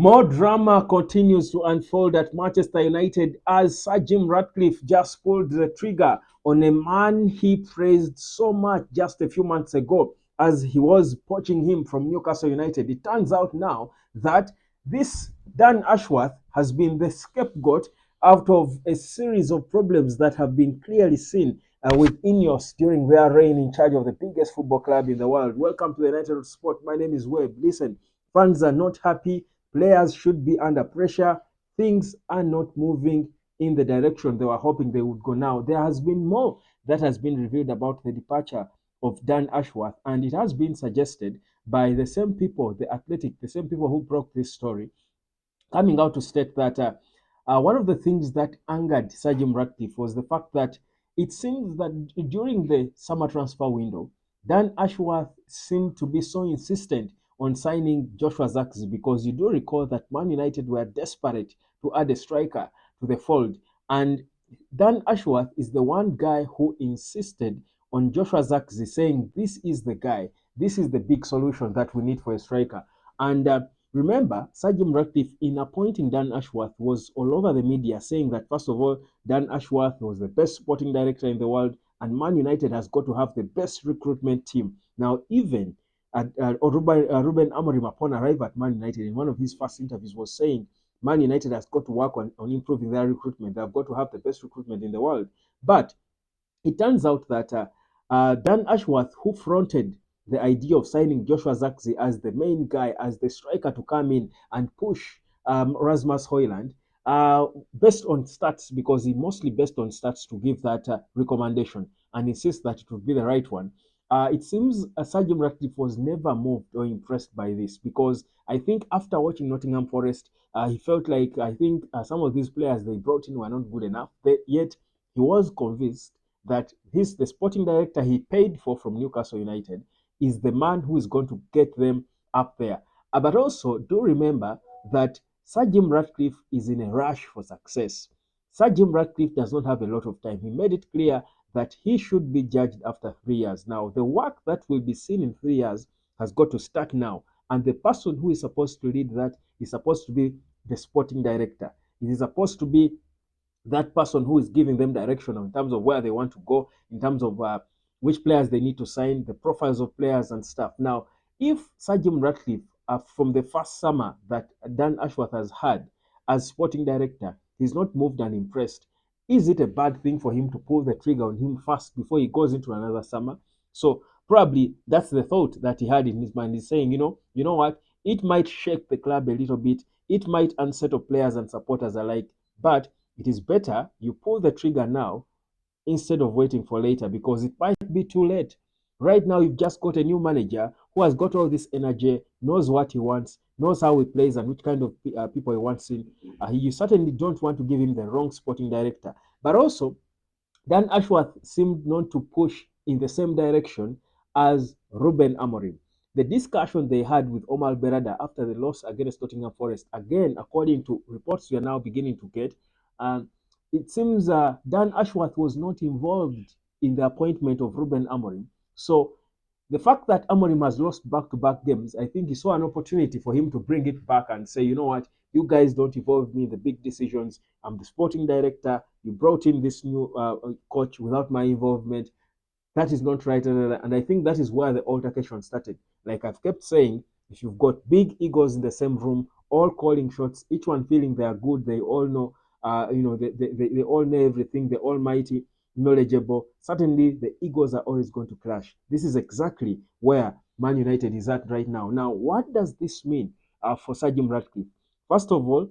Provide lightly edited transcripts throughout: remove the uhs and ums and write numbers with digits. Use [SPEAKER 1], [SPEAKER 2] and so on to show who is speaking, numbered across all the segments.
[SPEAKER 1] More drama continues to unfold at Manchester United as Sir Jim Ratcliffe just pulled the trigger on a man he praised so much just a few months ago as he was poaching him from Newcastle United. It turns out now that this Dan Ashworth has been the scapegoat out of a series of problems that have been clearly seen with INEOS during their reign in charge of the biggest football club in the world. Welcome to the United Sport. My name is Webb. Listen, fans are not happy. Players should be under pressure. Things are not moving in the direction they were hoping they would go now. There has been more that has been revealed about the departure of Dan Ashworth, and it has been suggested by the same people, the Athletic, the same people who broke this story, coming out to state that one of the things that angered Sir Jim Ratcliffe was the fact that it seems that during the summer transfer window, Dan Ashworth seemed to be so insistent on signing Joshua Zirkzee because you do recall that Man United were desperate to add a striker to the fold. And Dan Ashworth is the one guy who insisted on Joshua Zirkzee, saying, "This is the guy, this is the big solution that we need for a striker." And remember, Sir Jim Ratcliffe, in appointing Dan Ashworth, was all over the media saying that, first of all, Dan Ashworth was the best sporting director in the world, and Man United has got to have the best recruitment team. Now, even Ruben Amorim, upon arrival at Man United, in one of his first interviews, was saying Man United has got to work on improving their recruitment. They've got to have the best recruitment in the world. But it turns out that Dan Ashworth, who fronted the idea of signing Joshua Zirkzee as the main guy, as the striker to come in and push Rasmus Højlund, based on stats, because he mostly based on stats to give that recommendation and insist that it would be the right one. It seems Sir Jim Ratcliffe was never moved or impressed by this because I think after watching Nottingham Forest, he felt like I think some of these players they brought in were not good enough. Yet he was convinced that the sporting director he paid for from Newcastle United is the man who is going to get them up there. But also do remember that Sir Jim Ratcliffe is in a rush for success. Sir Jim Ratcliffe does not have a lot of time. He made it clear that he should be judged after 3 years. Now, the work that will be seen in 3 years has got to start now. And the person who is supposed to lead that is supposed to be the sporting director. It is supposed to be that person who is giving them direction in terms of where they want to go, in terms of which players they need to sign, the profiles of players and stuff. Now, if Sir Jim Ratcliffe, from the first summer that Dan Ashworth has had as sporting director, he's not moved and impressed, is it a bad thing for him to pull the trigger on him first before he goes into another summer? So probably that's the thought that he had in his mind. He's saying, you know what? It might shake the club a little bit. It might unsettle players and supporters alike, but it is better you pull the trigger now instead of waiting for later because it might be too late. Right now, you've just got a new manager who has got all this energy, knows what he wants, knows how he plays, and which kind of people he wants in. You certainly don't want to give him the wrong sporting director. But also, Dan Ashworth seemed not to push in the same direction as Ruben Amorim. The discussion they had with Omar Berada after the loss against Nottingham Forest, again, according to reports we are now beginning to get, um, it seems Dan Ashworth was not involved in the appointment of Ruben Amorim. So the fact that Amorim has lost back-to-back games, I think he saw an opportunity for him to bring it back and say, you know what, you guys don't involve me in the big decisions. I'm the sporting director. You brought in this new coach without my involvement. That is not right. And I think that is where the altercation started. Like I've kept saying, if you've got big egos in the same room, all calling shots, each one feeling they are good, they all know, they all know everything, they're almighty, knowledgeable. Certainly, the egos are always going to clash. This is exactly where Man United is at right now. Now, what does this mean for Sir Jim Ratcliffe? First of all,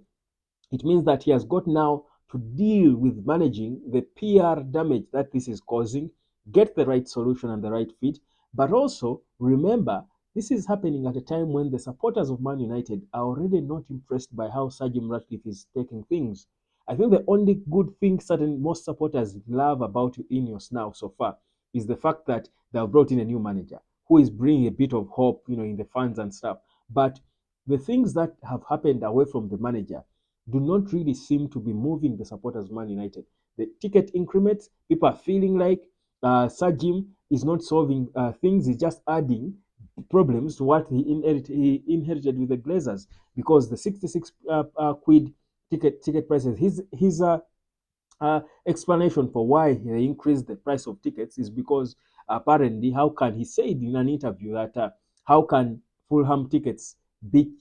[SPEAKER 1] it means that he has got now to deal with managing the PR damage that this is causing, get the right solution and the right fit. But also, remember, this is happening at a time when the supporters of Man United are already not impressed by how Sir Jim Ratcliffe is taking things. I think the only good thing certain most supporters love about INEOS now so far is the fact that they have brought in a new manager who is bringing a bit of hope, in the fans and stuff. But the things that have happened away from the manager do not really seem to be moving the supporters of Man United. The ticket increments, people are feeling like Sir Jim is not solving things, he's just adding, problems to what he inherited with the Glazers, because the 66 quid ticket prices. His explanation for why they increased the price of tickets is because apparently, how can he said in an interview that how can Fulham tickets be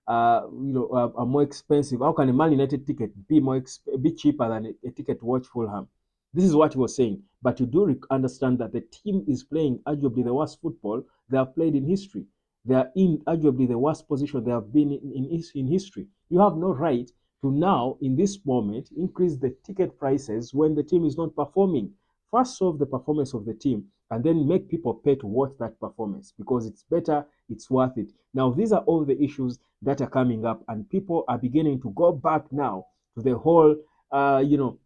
[SPEAKER 1] more expensive? How can a Man United ticket be cheaper than a ticket to watch Fulham? This is what he was saying. But you do understand that the team is playing arguably the worst football they have played in history. They are in arguably the worst position they have been in history. You have no right to now, in this moment, increase the ticket prices when the team is not performing. First, solve the performance of the team and then make people pay to watch that performance because it's better, it's worth it. Now, these are all the issues that are coming up, and people are beginning to go back now to the whole, who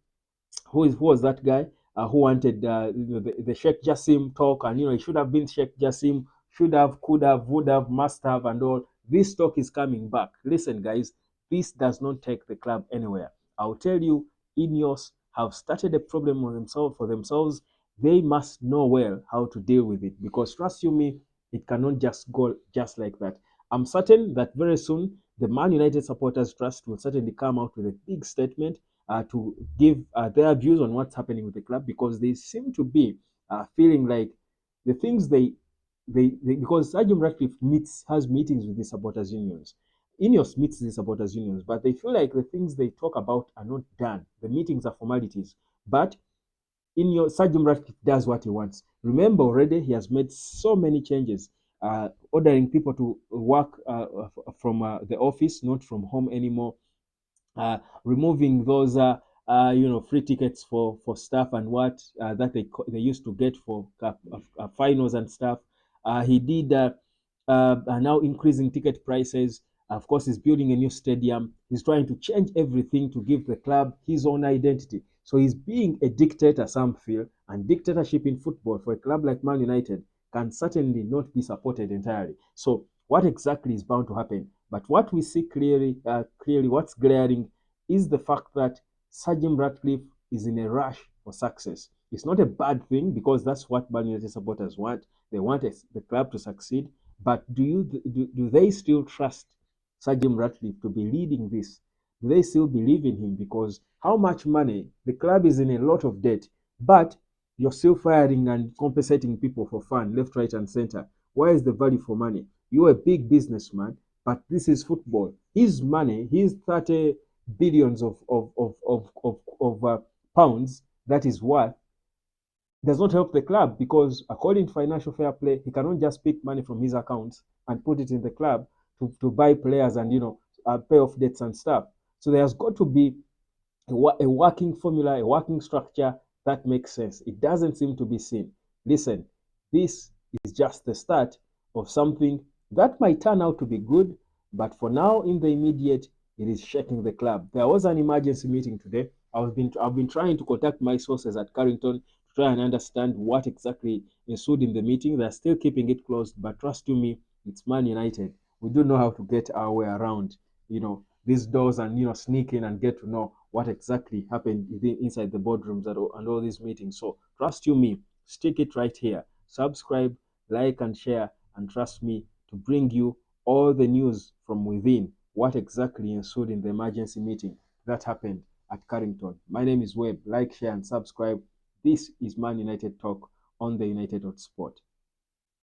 [SPEAKER 1] was that guy who wanted the Sheikh Jassim talk, and it should have been Sheikh Jassim, should have, could have, would have, must have, and all. This talk is coming back. Listen, guys, this does not take the club anywhere. I'll tell you, INEOS have started a problem for themselves. They must know well how to deal with it because trust you me, it cannot just go just like that. I'm certain that very soon the Man United Supporters Trust will certainly come out with a big statement to give their views on what's happening with the club because they seem to be feeling like the things they because Sergeant Ratcliffe has meetings with the supporters unions. INEOS meets the supporters unions, but they feel like the things they talk about are not done. The meetings are formalities, but Sergeant Ratcliffe does what he wants. Remember, already he has made so many changes, ordering people to work from the office, not from home anymore, removing those free tickets for staff and what that they used to get for finals and stuff. He did now increasing ticket prices. Of course, he's building a new stadium. He's trying to change everything to give the club his own identity. So he's being a dictator, some feel, and dictatorship in football for a club like Man United can certainly not be supported entirely. So what exactly is bound to happen? But what we see clearly, what's glaring is the fact that Sergeant Ratcliffe is in a rush for success. It's not a bad thing because that's what Man United supporters want. They want the club to succeed. But do they still trust Sergeant Ratcliffe to be leading this? Do they still believe in him? Because how much money? The club is in a lot of debt, but you're still firing and compensating people for fun, left, right, and center. Where is the value for money? You're a big businessman, but this is football. His money, his 30 billions of pounds that is worth does not help the club because according to financial fair play, he cannot just pick money from his accounts and put it in the club to buy players and pay off debts and stuff. So there's got to be a working formula, a working structure that makes sense. It doesn't seem to be seen. Listen, this is just the start of something that might turn out to be good, but for now, in the immediate, it is shaking the club. There was an emergency meeting today. I've been trying to contact my sources at Carrington to try and understand what exactly ensued in the meeting. They're still keeping it closed, but trust you me, it's Man United. We do know how to get our way around, these doors and sneak in and get to know what exactly happened inside the boardrooms and all these meetings. So trust you me, stick it right here. Subscribe, like, and share, and trust me to bring you all the news from within. What exactly ensued in the emergency meeting that happened at Carrington. My name is Webb. Like, share, and subscribe. This is Man United Talk on the United Sport.